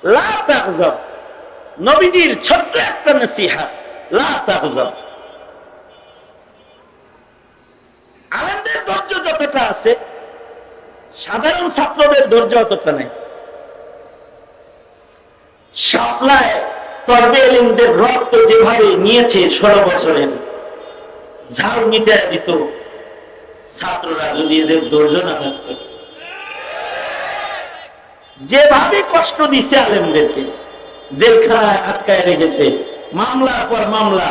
লা তাগজাব, নবীজির ছোট্ট একটা নসিহত, লা তাগজাব। আলেমদের ধৈর্য যতটা আছে, সাধারণ ছাত্রদের ধৈর্য অতটা নেই। শাপলায় তলবে এলিমদের রক্ত যেভাবে নিয়েছে 16 বছরের, ঝাল মিটায় দিত ছাত্ররা যদি এদের ধৈর্য না থাকত। যেভাবে কষ্ট দিছে আলেমদেরকে, জেলখানায় আটকায় রেখেছে, মামলার পর মামলা,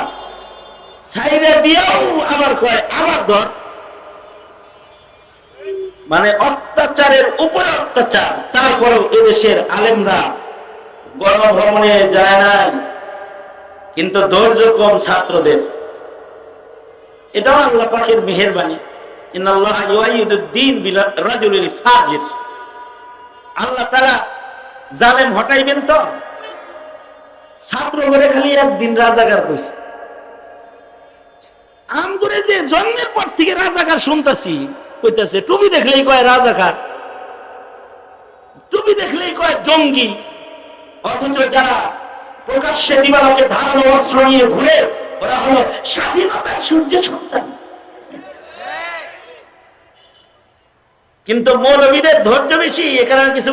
সাইরা দিয়েও আবার কয় আবার ধর। মানে অত্যাচারের উপরে অত্যাচার, তারপরেও এদেশের আলেমরা গণভবনে যায় না, কিন্তু ধৈর্য কম ছাত্রদের। এটাও আল্লাহ পাকের মেহেরবানি। ইন্নাল্লাহা ইউআইয়িদুদ-দীন বির-রাজুলিল ফাজির। আল্লাহ তাআলা জালেম হটাইবেন তো। ছাত্র করে খালি একদিন রাজাকার কইছে। আম করে যে জন্মের পর থেকে রাজাকার শুনতাছি, কইতাছে টুপি দেখলেই কয় রাজাকার, টুপি দেখলেই কয় জঙ্গি। অথচ যারা প্রকাশ্যে দিবালোকে ধারালো অস্ত্র নিয়ে ঘুরে, ওরা হলো স্বাধীনতার সূর্যের সন্তান। কিন্তু মৌলবীদের ধৈর্য বেশি, এ কারণে কিছু